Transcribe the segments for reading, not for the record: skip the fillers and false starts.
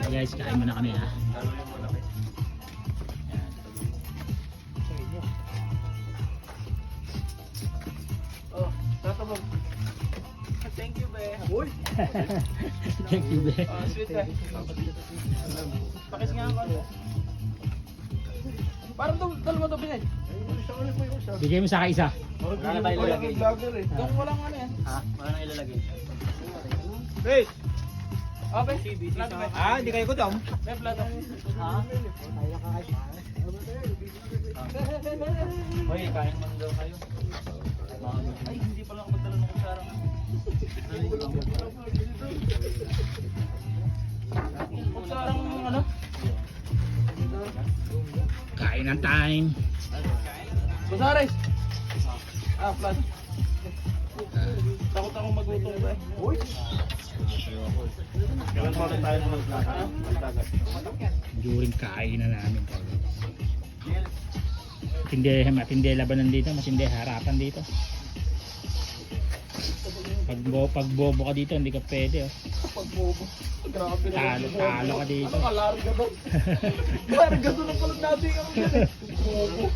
Guys, kain muna kami ha. Oh, tatabog. Thank you, be. Uy! Thank you, be. Oh, sweet, be. Pakis nga ako. Parang dalawa to, Binay. Bigay mo sa akin isa. Wala na tayo ilalagay. Kung walang ano yan. Ha? Wala na ilalagay. Hey! Oh, be. Ah, hindi kayo gutom. Be, blood. Ha? Hoy, kain man daw kayo. Ay, hindi pala ako magdala ng kutsara. Kutsarang ano? Kain ng time. Kusares! Ah, plan. Takot akong magluto ba eh. Uy! Kailan pa rin tayo naman During kain na namin. Matindi labanan dito, matindi harapan dito. Pag bobo ka dito, hindi ka pwede. Oh. Pagbobo. Grabe na. Talo ka dito. Ano ka, larga doon? Larga doon ang palag natin ang yan eh. Bobo.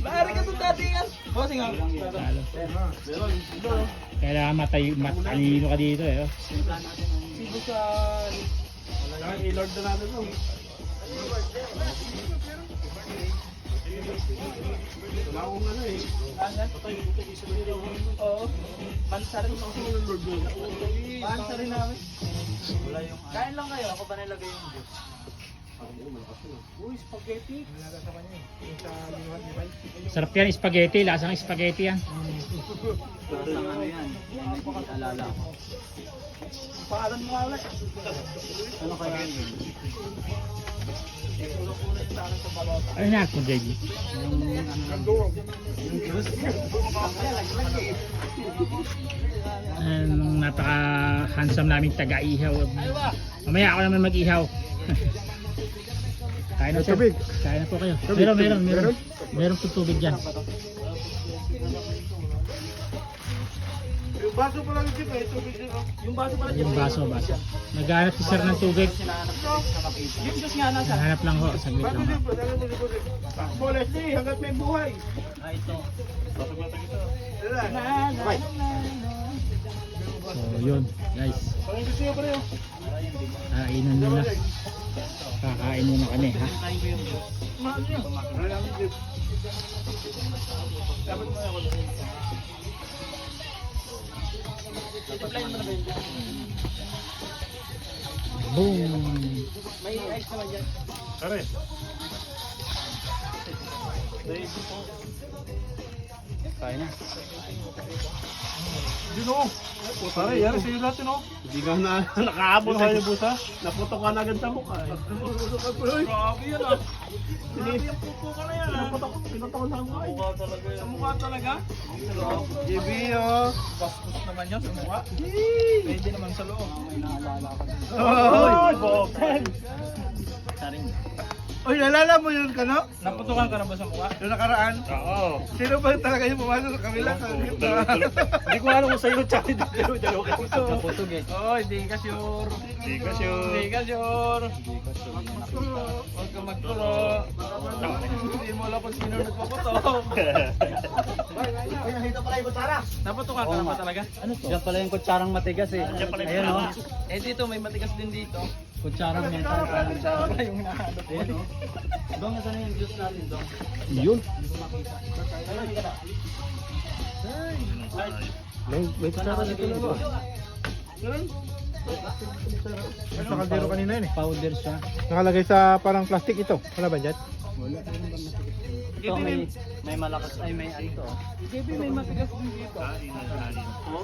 Larga doon natin yan. Kasi nga. Talo. Kailangan matalino ka dito eh. Oh. Sibo sa... Kailangan i-lord na natin ito. Wala akong ano eh. Oo. Bansa rin ako. Bansa rin namin. Kain lang kayo. Ako ba nilagay yung juice? Uy, spaghetti. Sarap yan, spaghetti. Lasang spaghetti yan. Lasang ano yan? Alala ko. Paalam mo wala. Ano kaya yun? Ano na ako, Jay? Anong napaka-handsome naming taga-ihaw. Mamaya ako naman mag-ihaw. Kain na sir. Kain na po kayo. Meron po tubig dyan. Yung baso pa lang yung eh. Tubig din oh. Yung baso pala Yung baso. Naghanap si sir ng tubig. yung juice nga nasa. Hanap lang ho. Saglit Baso lang. din po. Dala mo likod eh. Boles eh. Hanggat may buhay. Ah, ito. Bye. So yun guys. Parang gusto nyo pa rin oh. Kainan muna. Kakain muna kami ha. Kain ko yung juice. Mahal nyo. Mahal namin dip. Dapat mo ako doon. Titimplahin mo na ba yun dyan? Boom! May ice naman dyan. Pare. Kain na. Yun oh. Pare, yan sa'yo natin oh. Hindi ka na nakaabot sa busa. Naputok ka na agad sa mukha. Grabe yan ah. Grabe yung pupo ka na yan ah. Pinutok ko sa mukha. Mukha talaga yan. Sa mukha talaga? JB oh. Bastos naman yun sa mukha. Pwede naman sa loob. May naalala ka din. Oh, bokal. Saring. Oy, nalala mo yun ka no? Naputukan ka na ba sa mukha? Yung nakaraan? Oo. Sino ba talaga yung pumasok sa kabila? Hindi ko alam kung sa'yo tsaka dalawa ka ito. Naputog eh. Oo, hindi ka sure. Hindi ka sure. Hindi ka sure. Huwag ka magturo. Hindi mo alam kung sino nagpaputok. Oy, nakita pa kayo kutsara. Naputukan ka na ba talaga? Ano to? Diyan pala yung kutsarang matigas eh. Ayun o. Eh dito may matigas din dito. Kutsarang mental. Kutsara pala yung hinahanap. Ayun o. Dong, nasaan yung juice natin, Dong? Yun. Ayun, hindi ka na. May kutsara dito na ba? Sa kaldero kanina yun eh. Powder siya. Nakalagay sa parang plastic ito. Wala ba dyan? Ito may malakas ay may ito. JB, may matigas din dito. Oh?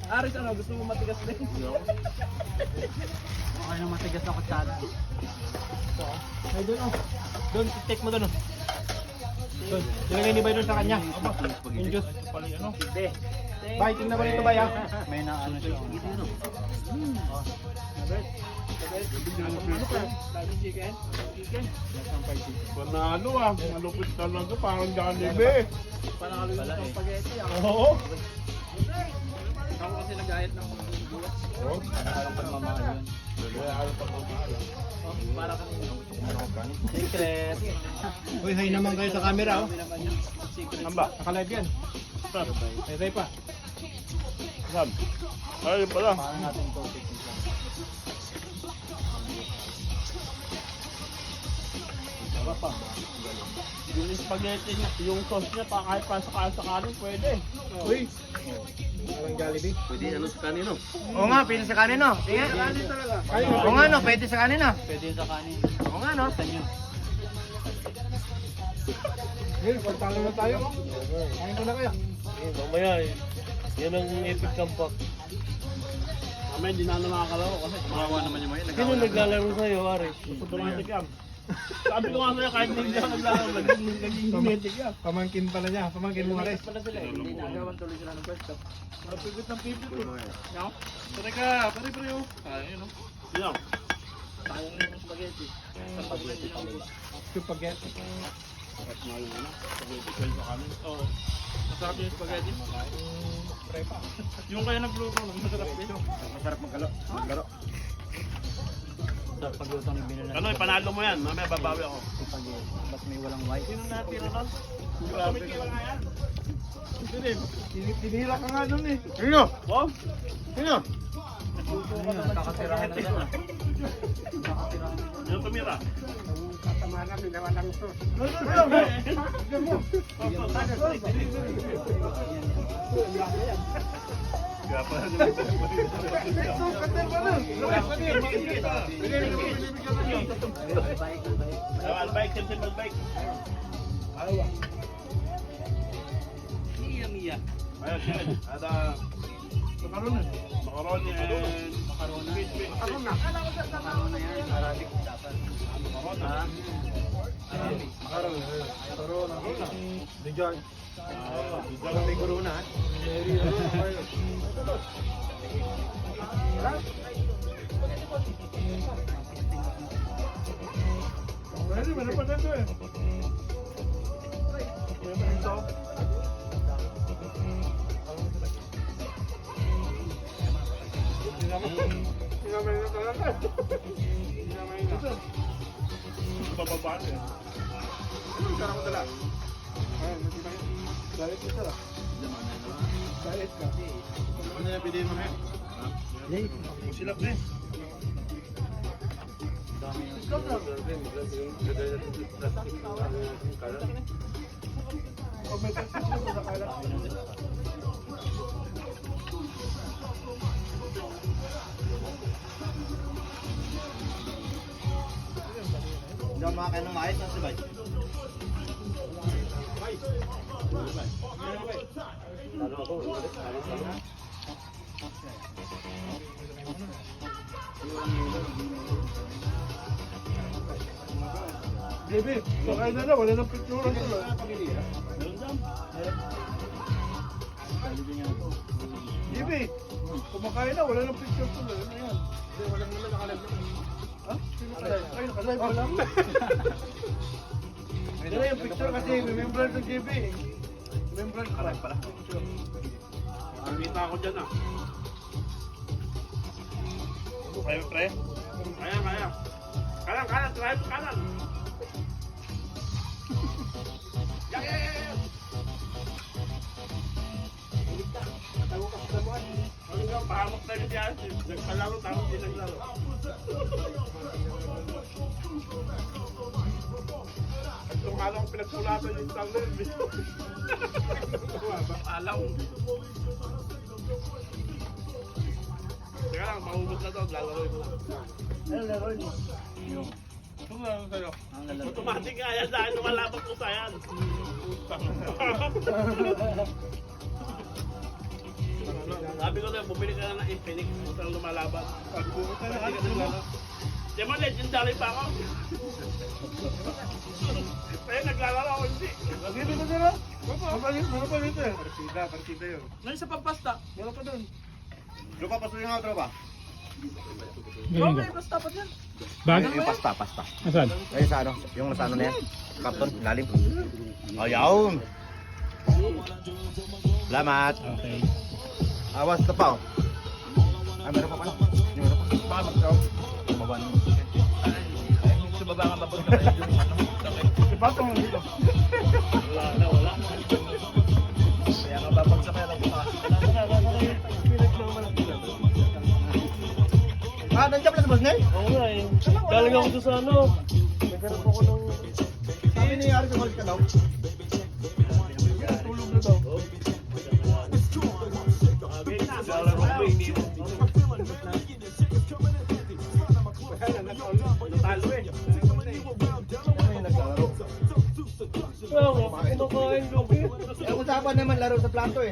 Aris, ano? Gusto mo matigas din? Okay nang matigas na kutsara. Ay, doon oh. Doon, take mo doon oh. Doon, nilagay ni Bay doon sa kanya. Yung juice. Pali ano? Bay, tingnan mo rito Bay ha. May na ano siya. Chicken? Chicken? Panalo ah. Malupit talaga. Parang Jollibee. Panalo yung spaghetti. Oo. Ako kasi nag-ayat ng mga buwas. Oo. Parang pagmamahal yun. Ayaw pang magmahal. Oh, para kanino. Secret. Uy, hay naman kayo sa camera, oh. Sabi naman yun. Secret. Amba, naka-live yan. Tay pa. Sab. Ay, pala. Paano natin ito? Sarap pa. Yung spaghetti niya, yung sauce niya, kahit pa sa kanin, pwede. Uy. Parang Jollibee. Pwede ano sa kanino? Oo nga, pwede sa kanin, no? Sige. Oo nga, no? Pwede sa kanin, no? Pwede sa kanin. Oo nga, no? Sa inyo. Ngayon, pagtalo na tayo. Kain ko na kaya. Mamaya eh. Yan ang epic comeback. Mamaya hindi na nakakalaro kasi Mawawa naman yung mga yun. sino naglalaro sa'yo, Aris? Automatic yan. Sabi ko nga sa'yo, kahit hindi ako naglalaro, naging genetic yan. Pamangkin pala niya. Pamangkin mo, Ares. Pala sila eh. Hindi nagawan tuloy sila ng first stop. Napigit ng pipit eh. No? Pare ka, pare oh. Ayun oh. Yan. Sayang na yung spaghetti. Spaghetti talaga. Spaghetti. Sarap nga yung ano, spaghetti kayo sa kanin. Oo. Masarap yung spaghetti. Prepa. Yung kaya nagluto, masarap din. Masarap maglaro. Sa pagluto ng binila. Ano, panalo mo yan. Mamaya babawi ako. Spaghetti. Ba't may walang white? Sino natira nun? Grabe ka nga yan. Tinira ka nga dun eh. Sino? Oh? Sino? Kakatirahan na yan ah. Yung tumira. Kaya pala Albike, simple albike. Mia. Ayun, chicken. Ada macaroni and macaroni. Macaron na yan. Arabic dapat. Macaroni. The George. May guru na. Pwede, meron pa dito eh. Bababa eh. Diet ka sila. Diet ka. Ano na piliin mo ngayon? Silap na eh. Pag may plastic mo sa kalat. Hindi ako makakain ng maayos na sabay. Baby, pakain na na. Wala nang picture ang tuloy. Baby, kumakain na. Wala nang picture tuloy. Ano yan? Hindi, walang naman nakalive. Ha? Sino nakalive? Ay, nakalive. Wala. Ito na yung picture kasi. Remember to JB. Remember to pala. Nakita ako dyan ah. Kaya pre? Kaya. Kanan, try mo kanan. Yeah. Ano nga, pahamok tayo dyan. Nagpalaro, tapos di naglaro. At tumalong pinagpulatan yung tangle. Alaw. Teka lang, mahubot na to. Lalaro ito lang. Ano laro mo? Ito na lang sa'yo. Ang lalaro. Automatic nga yan dahil lumalabas ko sa yan. Sabi ko na, bumili ka na ng Infinix. Utang lumalaban. Pagbuot na Hindi ka naglaro. Di mo, legendary pa ako. Kaya naglalaro ako, hindi. Sige na sila. Meron pa dito eh. Partida yun. Ngayon sa pampasta. Meron pa doon. Tropa, pasuloy nga, tropa. Ganun ba? Pasta pa dyan. Bag? Yung pasta. Asan? Ayun sa ano, yung nasa ano na yan. Kapton, lalim. Ayaw. Salamat. Okay. Awas ka pa oh. Ay, meron pa pala. Meron pa. Baka magsaw. Baba naman. Sa baba nga mapunta tayo dun, ano? Ipatong mo dito. Wala. Kaya nga babagsak kaya lang buka. Ah, nandiyan pala sa boss Nel? Oo nga eh. Galing ako doon sa ano. Nagkaroon ako ng... Sabi ni Ari, sumalit ka daw. Tulog na daw. Lalaro ko ba iniwan? Natalo eh. Oo, kumakain lugi. Eh, usapan naman laro sa plato eh.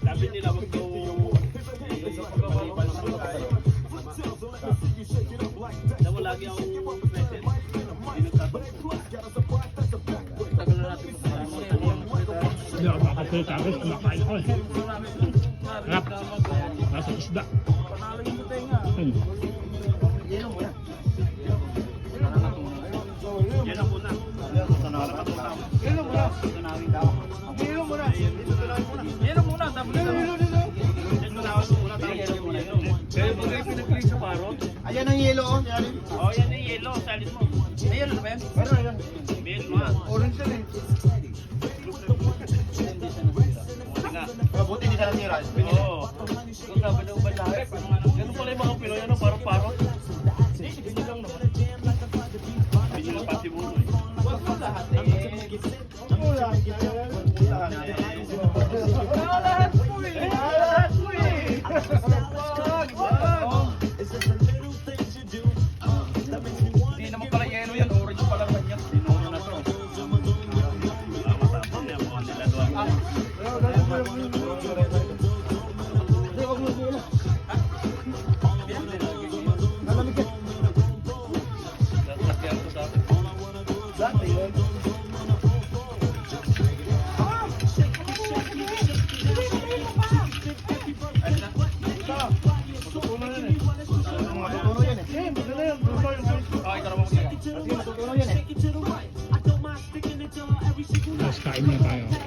Sabi nila wag daw pagmamaliban ng tayo. Daw lagi akong present. Tagal na natin Hindi ako makapagkakos, kumakain ako eh. Harap. Nasa isda. yan ang una. Meron muna, tapos kaya pag kayo pinag-click sa parot, Ayan ang yellow oh. Yan. oh yan yung yellow, salit mo. May yellow na ba yan? Meron yan. Meron mo. Orange yan eh. Mabuti hindi siya natira. Oo. Kung sabi ng balari, ganun pala yung mga Pinoy, ano, parot-parot. Hindi lang naman. Hindi lang pati buo eh. Wag mo lahat eh. Wag mo lahat. Lahat po eh. Lahat po eh. Hindi naman pala yellow yan, orange pala naman yan. Sinuro na to. Matapos niya, mukhang nila doon. Hindi, wag mo sila. Nalamig ka. Lalagyan ko dati. Dati yun. Matutuno yan eh. Okay, karamang siya. Matutuno yan eh. Tapos kain na tayo.